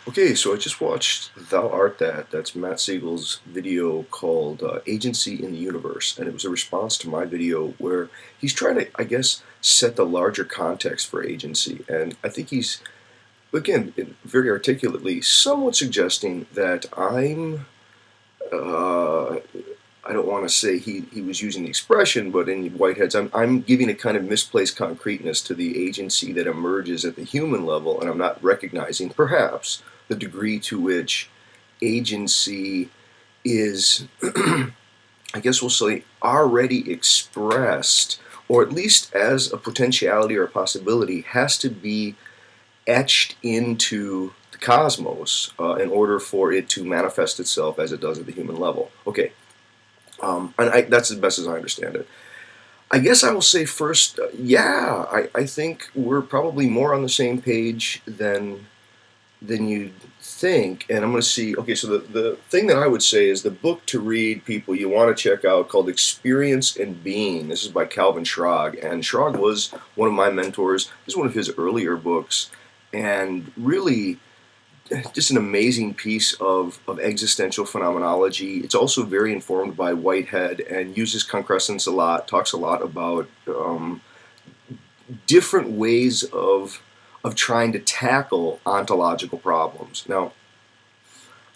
Okay, so I just watched Thou Art That. That's Matt Siegel's video called Agency in the Universe. And it was a response to my video where he's trying to, I guess, set the larger context for agency. And I think he's, again, very articulately, somewhat suggesting that uh, I don't want to say he was using the expression, but in Whitehead's, I'm giving a kind of misplaced concreteness to the agency that emerges at the human level, and I'm not recognizing, perhaps, the degree to which agency is, I guess we'll say, already expressed, or at least as a potentiality or a possibility, has to be etched into the cosmos in order for it to manifest itself as it does at the human level. Okay, and that's as best as I understand it. I guess I will say first, I think we're probably more on the same page than you'd think. And I'm going to see, okay, so the thing that I would say is the book to read, people, you want to check out called Experience and Being. This is by Calvin Schrag. And Schrag was one of my mentors. This is one of his earlier books. And really, just an amazing piece of existential phenomenology. It's also very informed by Whitehead and uses concrescence a lot, talks a lot about different ways of trying to tackle ontological problems. Now,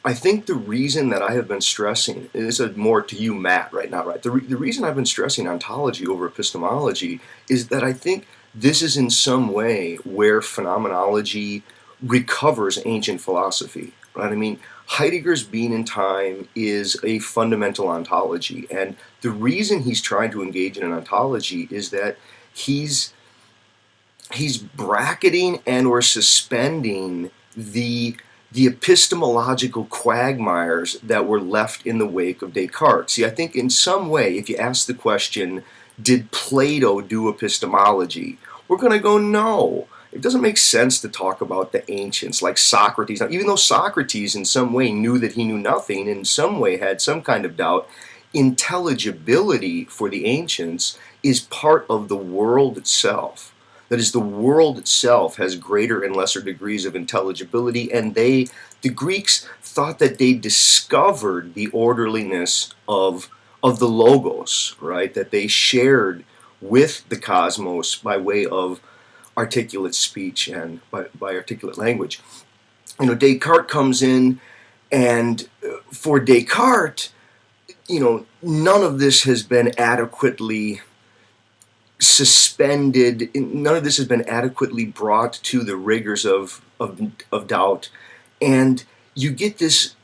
I think the reason that I have been stressing, and this is more to you, Matt, right now, right? The reason I've been stressing ontology over epistemology is that I think this is in some way where phenomenology recovers ancient philosophy, right? I mean, Heidegger's Being and Time is a fundamental ontology, and the reason he's trying to engage in an ontology is that he's bracketing and or suspending the epistemological quagmires that were left in the wake of Descartes. See, I think in some way, if you ask the question, did Plato do epistemology? We're going to go, no. It doesn't make sense to talk about the ancients like Socrates. Now, even though Socrates in some way knew that he knew nothing, in some way had some kind of doubt, intelligibility for the ancients is part of the world itself. That is, the world itself has greater and lesser degrees of intelligibility, and the Greeks thought that they discovered the orderliness of the logos, right? That they shared with the cosmos by way of articulate speech and by articulate language. You know, Descartes comes in, and for Descartes, you know, none of this has been adequately suspended, none of this has been adequately brought to the rigors of doubt, and you get this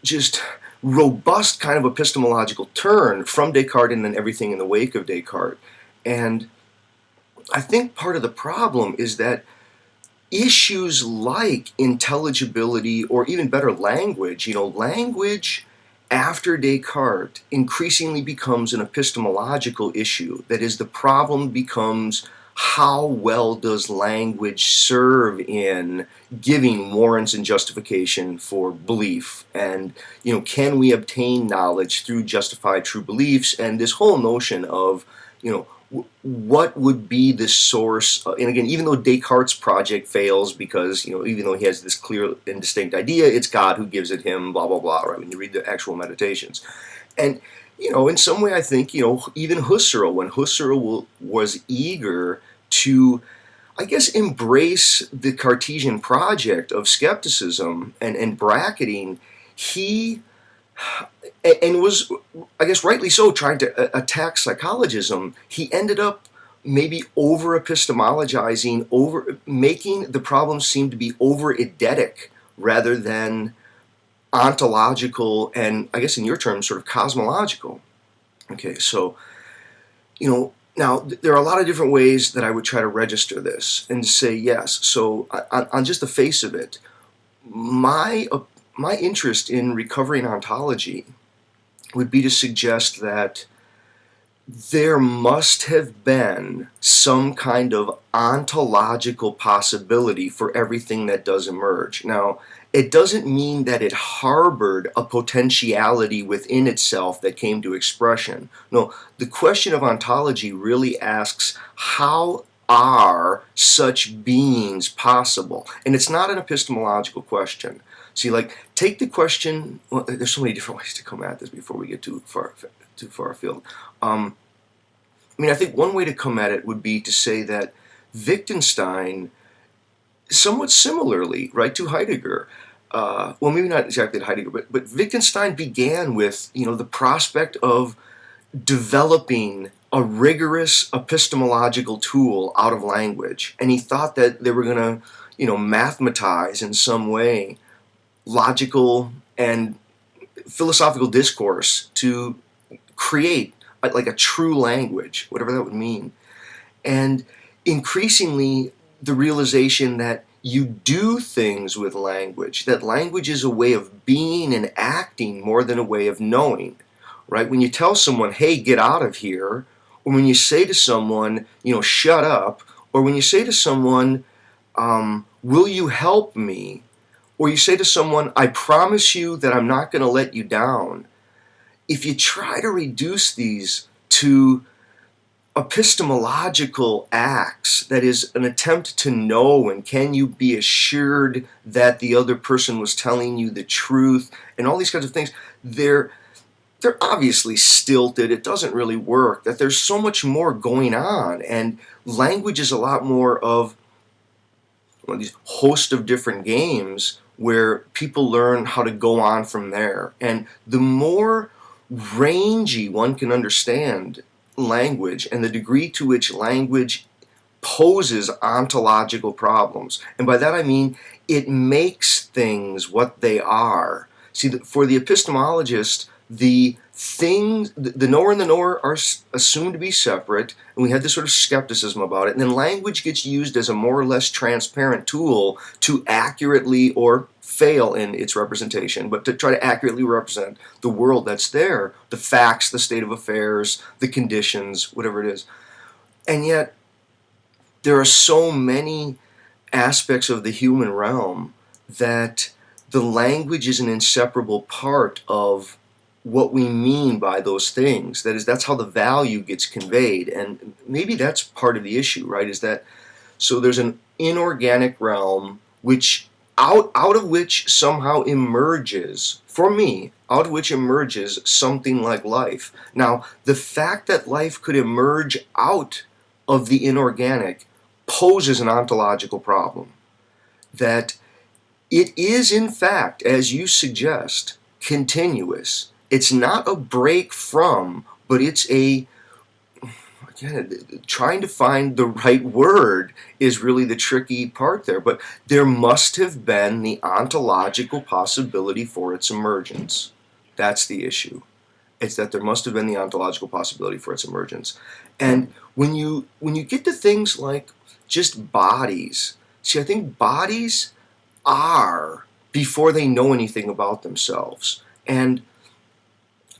just robust kind of epistemological turn from Descartes and then everything in the wake of Descartes. And I think part of the problem is that issues like intelligibility, or even better, language, you know, language after Descartes increasingly becomes an epistemological issue. That is, the problem becomes, how well does language serve in giving warrants and justification for belief? And, you know, can we obtain knowledge through justified true beliefs? And this whole notion of, you know, what would be the source, and again, even though Descartes' project fails because, you know, even though he has this clear and distinct idea, it's God who gives it him, blah, blah, blah, right, when you read the actual meditations. And, you know, in some way I think, you know, even Husserl, when Husserl was eager to, I guess, embrace the Cartesian project of skepticism and bracketing, he and was, I guess rightly so, trying to attack psychologism, he ended up maybe over epistemologizing, over making the problems seem to be over eidetic rather than ontological, and I guess in your terms, sort of cosmological. Okay, so, you know, now there are a lot of different ways that I would try to register this and say yes. So on just the face of it, my interest in recovering ontology would be to suggest that there must have been some kind of ontological possibility for everything that does emerge. Now, it doesn't mean that it harbored a potentiality within itself that came to expression. No, the question of ontology really asks, how are such beings possible? And it's not an epistemological question. See, like, take the question, well, there's so many different ways to come at this before we get too far afield. I think one way to come at it would be to say that Wittgenstein, somewhat similarly, right, to Heidegger, well, maybe not exactly to Heidegger, but Wittgenstein began with, the prospect of developing a rigorous epistemological tool out of language. And he thought that they were going to, mathematize in some way logical and philosophical discourse to create like a true language, whatever that would mean. And increasingly, the realization that you do things with language, that language is a way of being and acting more than a way of knowing, right? When you tell someone, hey, get out of here, or when you say to someone, shut up, or when you say to someone, will you help me? Or you say to someone, I promise you that I'm not going to let you down. If you try to reduce these to epistemological acts, that is an attempt to know and can you be assured that the other person was telling you the truth and all these kinds of things, they're obviously stilted. It doesn't really work. That there's so much more going on, and language is a lot more of one of these host of different games where people learn how to go on from there. And the more rangy one can understand language and the degree to which language poses ontological problems, and by that I mean it makes things what they are. See, for the epistemologist, the things, the knower and the knower are assumed to be separate, and we had this sort of skepticism about it, and then language gets used as a more or less transparent tool to accurately, or fail in its representation, but to try to accurately represent the world that's there, the facts, the state of affairs, the conditions, whatever it is. And yet, there are so many aspects of the human realm that the language is an inseparable part of what we mean by those things. That is, that's how the value gets conveyed. And maybe that's part of the issue, right? Is that, so there's an inorganic realm which out of which somehow emerges, for me, out of which emerges something like life. Now, the fact that life could emerge out of the inorganic poses an ontological problem. That it is, in fact, as you suggest, continuous. It's not a break from, but it's a, again, trying to find the right word is really the tricky part there. But there must have been the ontological possibility for its emergence. That's the issue. It's that there must have been the ontological possibility for its emergence. And when you get to things like just bodies, see, I think bodies are before they know anything about themselves. And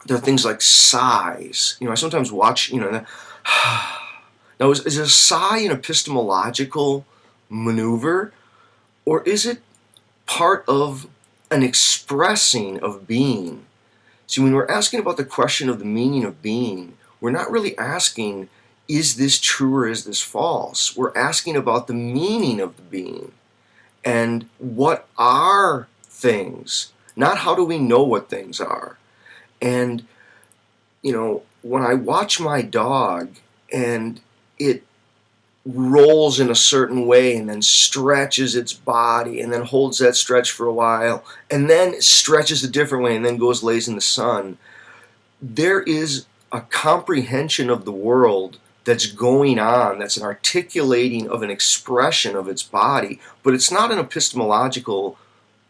there are things like sighs. I sometimes watch, now is a sigh an epistemological maneuver, or is it part of an expressing of being? See, when we're asking about the question of the meaning of being, we're not really asking, is this true or is this false? We're asking about the meaning of the being. And what are things? Not how do we know what things are. And, when I watch my dog and it rolls in a certain way and then stretches its body and then holds that stretch for a while and then stretches a different way and then goes lays in the sun, there is a comprehension of the world that's going on, that's an articulating of an expression of its body, but it's not an epistemological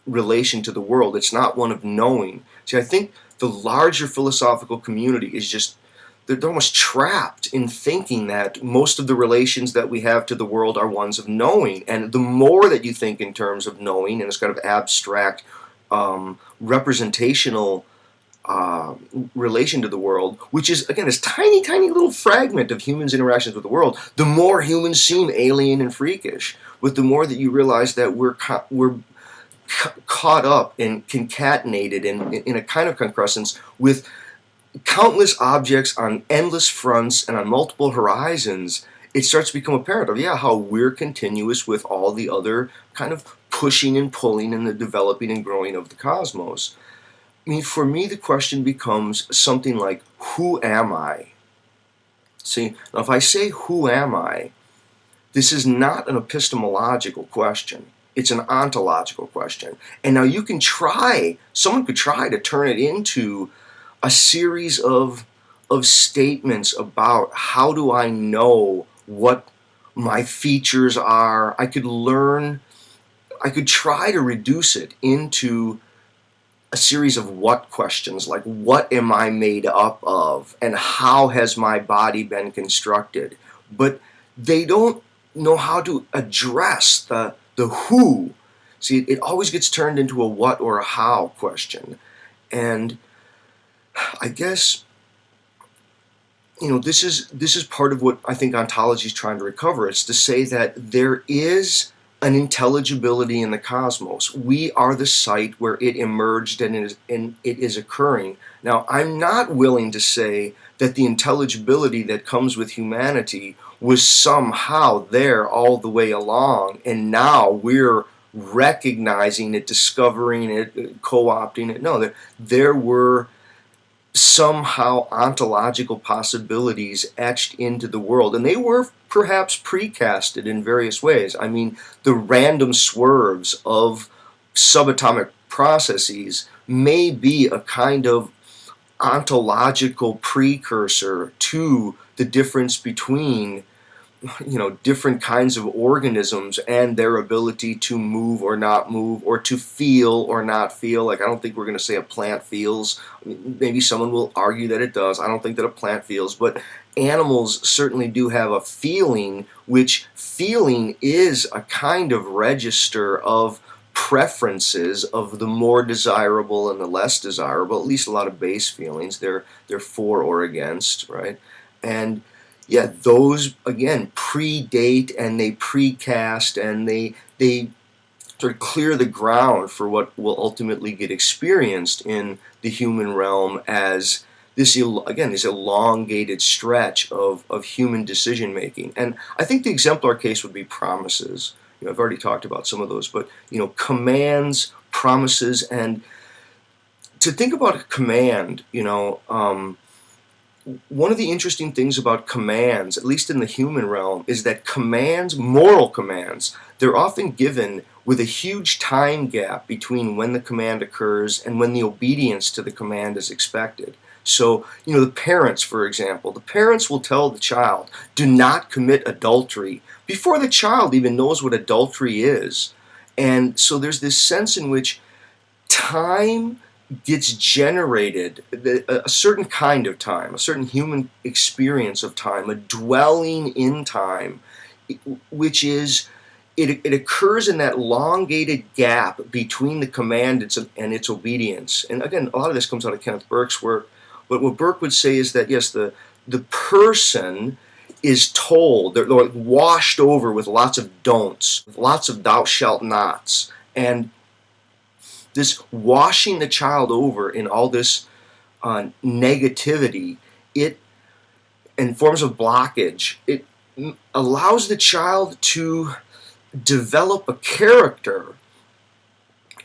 relation to the world. It's not one of knowing. See, I think the larger philosophical community is just, they're almost trapped in thinking that most of the relations that we have to the world are ones of knowing. And the more that you think in terms of knowing in this kind of abstract, representational relation to the world, which is, again, this tiny, tiny little fragment of humans' interactions with the world, the more humans seem alien and freakish. But the more that you realize that we're caught up and concatenated in a kind of concrescence with countless objects on endless fronts and on multiple horizons, it starts to become apparent of, how we're continuous with all the other kind of pushing and pulling and the developing and growing of the cosmos. I mean, for me, the question becomes something like, who am I? See, now if I say, who am I, this is not an epistemological question. It's an ontological question. And now you can someone could try to turn it into a series of statements about how do I know what my features are. I could try to reduce it into a series of what questions, like what am I made up of and how has my body been constructed? But they don't know how to address the who. See, it always gets turned into a what or a how question. And I guess, this is part of what I think ontology is trying to recover. It's to say that there is an intelligibility in the cosmos. We are the site where it emerged and it is occurring. Now, I'm not willing to say that the intelligibility that comes with humanity was somehow there all the way along, and now we're recognizing it, discovering it, co-opting it. No, there were somehow ontological possibilities etched into the world, and they were perhaps precasted in various ways. I mean, the random swerves of subatomic processes may be a kind of ontological precursor to the difference between different kinds of organisms and their ability to move or not move, or to feel or not feel. Like, I don't think we're going to say a plant feels. I mean, maybe someone will argue that it does. I don't think that a plant feels, but animals certainly do have a feeling, which feeling is a kind of register of preferences of the more desirable and the less desirable, at least a lot of base feelings. They're for or against, right? And those, again, predate and they precast and they sort of clear the ground for what will ultimately get experienced in the human realm as this elongated stretch of human decision making. And I think the exemplar case would be promises. I've already talked about some of those, but commands, promises, and to think about a command, one of the interesting things about commands, at least in the human realm, is that commands, moral commands, they're often given with a huge time gap between when the command occurs and when the obedience to the command is expected. So, the parents, for example, the parents will tell the child, do not commit adultery, before the child even knows what adultery is. And so there's this sense in which time gets generated, a certain kind of time, a certain human experience of time, a dwelling in time, which is, it occurs in that elongated gap between the command and its obedience. And again, a lot of this comes out of Kenneth Burke's work, but what Burke would say is that, yes, the person is told, they're like washed over with lots of don'ts, with lots of thou shalt nots, and this washing the child over in all this negativity, it, in forms of blockage, it allows the child to develop a character,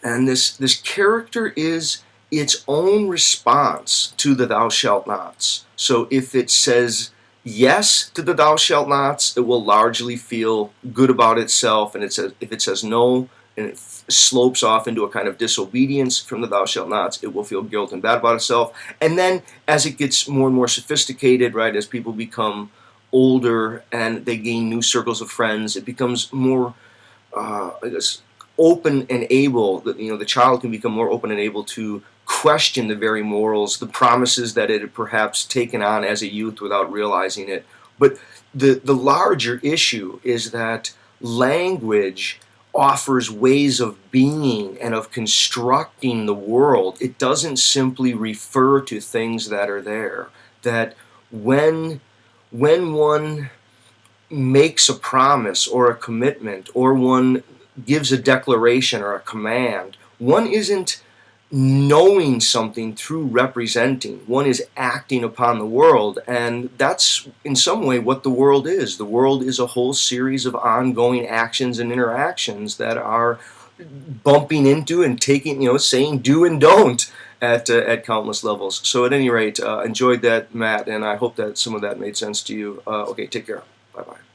and this character is its own response to the thou shalt nots. So if it says yes to the thou shalt nots, it will largely feel good about itself, and if it says no, and it slopes off into a kind of disobedience from the thou shalt nots, it will feel guilt and bad about itself. And then as it gets more and more sophisticated, right, as people become older and they gain new circles of friends, it becomes more, open and able, the child can become more open and able to question the very morals, the promises that it had perhaps taken on as a youth without realizing it. But the larger issue is that language offers ways of being and of constructing the world. It doesn't simply refer to things that are there. That when one makes a promise or a commitment, or one gives a declaration or a command, one isn't knowing something through representing. One is acting upon the world, and that's in some way what the world is. The world is a whole series of ongoing actions and interactions that are bumping into and taking, saying do and don't at countless levels. So at any rate, enjoyed that, Matt, and I hope that some of that made sense to you. Okay, take care. Bye-bye.